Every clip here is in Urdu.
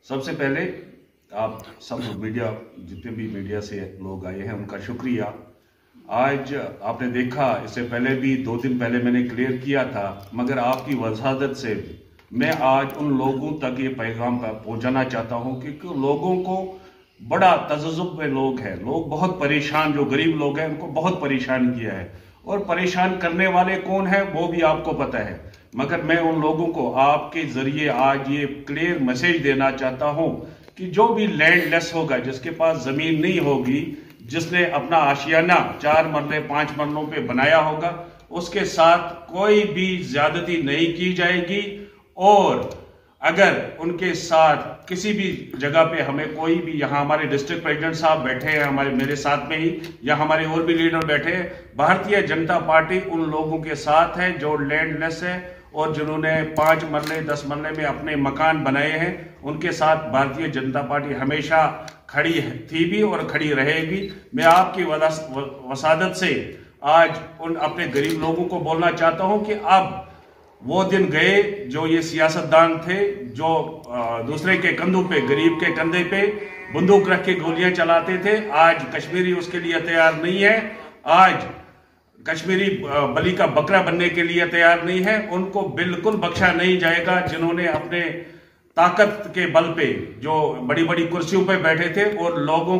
سب سے پہلے آپ سب میڈیا جتنے بھی میڈیا سے لوگ آئے ہیں ان کا شکریہ۔ آج آپ نے دیکھا، اس سے پہلے بھی 2 دن پہلے میں نے کلیئر کیا تھا، مگر آپ کی وضاحت سے میں آج ان لوگوں تک یہ پیغام پہنچانا چاہتا ہوں کہ لوگوں کو بڑا تذبذب میں لوگ ہیں، لوگ بہت پریشان، جو غریب لوگ ہیں ان کو بہت پریشان کیا ہے، اور پریشان کرنے والے کون ہیں وہ بھی آپ کو پتہ ہے۔ مگر میں ان لوگوں کو آپ کے ذریعے آج یہ کلیئر میسیج دینا چاہتا ہوں کہ جو بھی لینڈ لیس ہوگا، جس کے پاس زمین نہیں ہوگی، جس نے اپنا آشیانہ 4 مرلے 5 مرلوں پہ بنایا ہوگا، اس کے ساتھ کوئی بھی زیادتی نہیں کی جائے گی، اور اگر ان کے ساتھ کسی بھی جگہ پہ ہمیں کوئی بھی، یہاں ہمارے ڈسٹرکٹ پریزیڈنٹ صاحب بیٹھے ہیں ہمارے میرے ساتھ میں ہی، یا ہمارے اور بھی لیڈر بیٹھے ہیں، بھارتیہ جنتا پارٹی ان لوگوں کے ساتھ ہے جو لینڈ لیس ہے اور جنہوں نے 5 مرلے 10 مرلے میں اپنے مکان بنائے ہیں، ان کے ساتھ بھارتیہ جنتا پارٹی ہمیشہ کھڑی تھی بھی اور کھڑی رہے گی۔ میں آپ کی وسادت سے آج ان اپنے غریب لوگوں کو بولنا چاہتا ہوں کہ اب وہ دن گئے جو یہ سیاستدان تھے جو دوسرے کے کندھوں پہ، غریب کے کندھے پہ بندوق رکھ کے گولیاں چلاتے تھے۔ آج کشمیری اس کے لیے تیار نہیں ہے، آج کشمیری بلی کا بکرا بننے کے لیے تیار نہیں ہے، ان کو بالکل بخشا نہیں جائے گا۔ جنہوں نے اپنے طاقت کے بل پہ جو بڑی بڑی کرسیوں پہ بیٹھے تھے اور لوگوں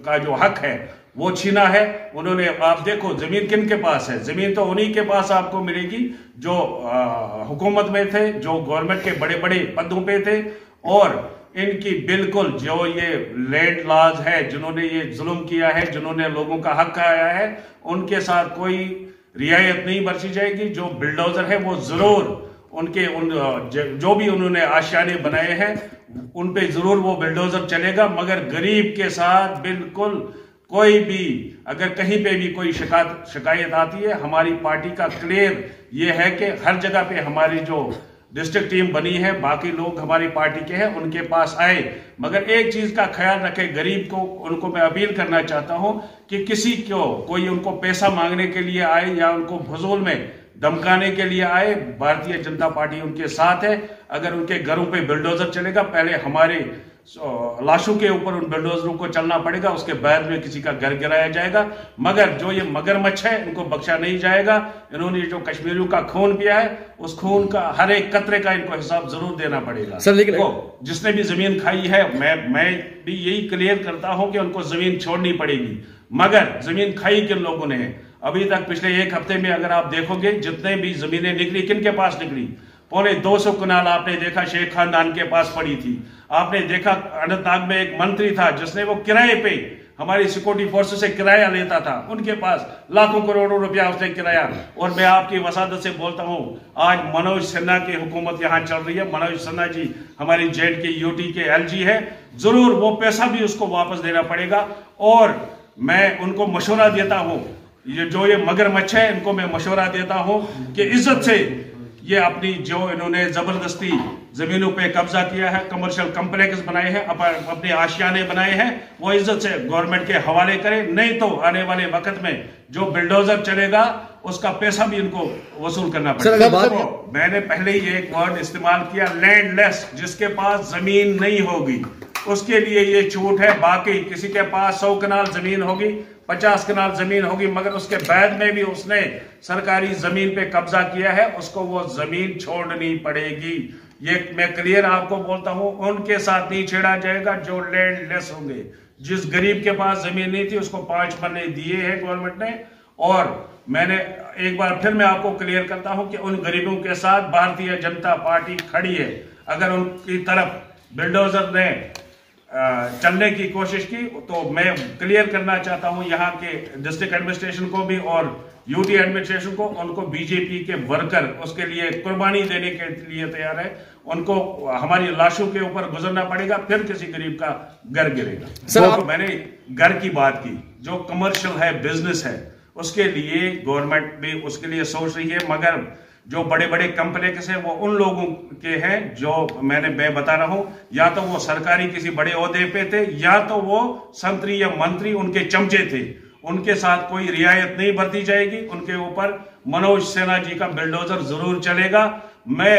کا جو حق ہے وہ چھینا ہے، انہوں نے، آپ دیکھو زمین کن کے پاس ہے؟ زمین تو انہی کے پاس آپ کو ملے گی جو حکومت میں تھے، جو گورنمنٹ کے بڑے بڑے پدوں پہ تھے، اور ان کی بالکل جو یہ لینڈ لاز ہے، جنہوں نے یہ ظلم کیا ہے، جنہوں نے لوگوں کا حق کھایا ہے، ان کے ساتھ کوئی رعایت نہیں برتی جائے گی۔ جو بلڈوزر ہے وہ ضرور ان کے جو بھی انہوں نے آشیانے بنائے ہیں ان پہ ضرور وہ بلڈوزر چلے گا، مگر غریب کے ساتھ بالکل کوئی بھی، اگر کہیں پہ بھی کوئی شکایت آتی ہے، ہماری پارٹی کا کلیئر یہ ہے کہ ہر جگہ پہ ہماری جو ڈسٹرکٹ ٹیم بنی ہے، باقی لوگ ہماری پارٹی کے ہیں، ان کے پاس آئے، مگر ایک چیز کا خیال رکھے، غریب کو، ان کو میں اپیل کرنا چاہتا ہوں کہ کسی کو کوئی ان کو پیسہ مانگنے کے لیے آئے یا ان کو فضول میں دھمکانے کے لیے آئے، بھارتیہ جنتا پارٹی ان کے ساتھ ہے۔ اگر ان کے گھروں پہ بلڈوزر چلے گا، پہلے ہمارے لاشوں کے اوپر ان بلڈوزروں کو چلنا پڑے گا، اس کے بعد میں کسی کا گھر گرایا جائے گا، مگر جو یہ مگرمچھ ہے ان کو بخشا نہیں جائے گا۔ انہوں نے جو کشمیریوں کا خون پیا ہے، اس خون کا ہر ایک قطرے کا ان کو حساب ضرور دینا پڑے گا۔ جس نے بھی زمین کھائی ہے، میں بھی یہی کلیئر کرتا ہوں کہ ان کو زمین چھوڑنی پڑے گی، مگر زمین کھائی کن لوگوں نے ہے؟ ابھی تک پچھلے 1 ہفتے میں اگر آپ دیکھو گے جتنے بھی زمینیں نکلی، کن کے پاس نکلی؟ 250 کنال آپ نے دیکھا شیخ خاندان کے پاس پڑی تھی۔ آپ نے دیکھا اننت ناگ میں ایک منتری تھا جس نے وہ کرائے پہ ہماری سیکورٹی فورسز سے کرایہ لیتا تھا، ان کے پاس لاکھوں کروڑوں روپیہ اس نے کرایہ۔ اور میں آپ کی وسادت سے بولتا ہوں، آج منوج سنہا کی حکومت یہاں چل رہی ہے، منوج سنہا جی ہماری جیڈ کے یوٹی کے ایل جی ہے، ضرور وہ پیسہ بھی اس کو واپس دینا پڑے گا۔ اور میں ان کو مشورہ دیتا ہوں، یہ مگرمچھ ہے، ان کو میں مشورہ دیتا ہوں کہ عزت سے یہ اپنی جو انہوں نے زبردستی زمینوں پہ قبضہ کیا ہے، کمرشل کمپلیکس بنائے ہیں، اپنے آشیانے بنائے ہیں، وہ عزت سے گورنمنٹ کے حوالے کرے، نہیں تو آنے والے وقت میں جو بلڈوزر چلے گا اس کا پیسہ بھی ان کو وصول کرنا پڑے گا۔ میں نے پہلے ہی ایک ورڈ استعمال کیا، لینڈ لیس، جس کے پاس زمین نہیں ہوگی اس کے لیے یہ چھوٹ ہے۔ باقی کسی کے پاس 100 کنال زمین ہوگی، 50 کنال زمین ہوگی، مگر اس کے بعد میں بھی اس نے سرکاری زمین پہ قبضہ کیا ہے، اس کو وہ زمین چھوڑنی پڑے گی۔ یہ میں کلیئر آپ کو بولتا ہوں، ان کے ساتھ نہیں چھیڑا جائے گا جو لینڈ لیس ہوں گے۔ جس غریب کے پاس زمین نہیں تھی اس کو 5 مرلے دیے ہیں گورنمنٹ نے، اور میں نے ایک بار پھر میں آپ کو کلیئر کرتا ہوں کہ ان غریبوں کے ساتھ بھارتیہ جنتا پارٹی کھڑی ہے۔ اگر ان کی طرف بلڈوزر نے چلنے کی کوشش کی تو میں کلیئر کرنا چاہتا ہوں یہاں کے ڈسٹرکٹ ایڈمنسٹریشن کو بھی اور یوٹی ایڈمنسٹریشن کو، ان کو بی جے پی کے ورکر اس کے لیے قربانی دینے کے لیے تیار ہے، ان کو ہماری لاشوں کے اوپر گزرنا پڑے گا، پھر کسی غریب کا گھر گرے گا۔ میں نے گھر کی بات کی، جو کمرشل ہے، بزنس ہے، اس کے لیے گورنمنٹ بھی اس کے لیے سوچ رہی ہے، مگر جو بڑے بڑے کمپلیکس ہیں وہ ان لوگوں کے ہیں جو میں بتا رہا ہوں، یا تو وہ سرکاری کسی بڑے عہدے پہ تھے، یا تو وہ سنتری یا منتری ان کے چمچے تھے، ان کے ساتھ کوئی رعایت نہیں برتی جائے گی، ان کے اوپر منوج سنہا جی کا بلڈوزر ضرور چلے گا۔ میں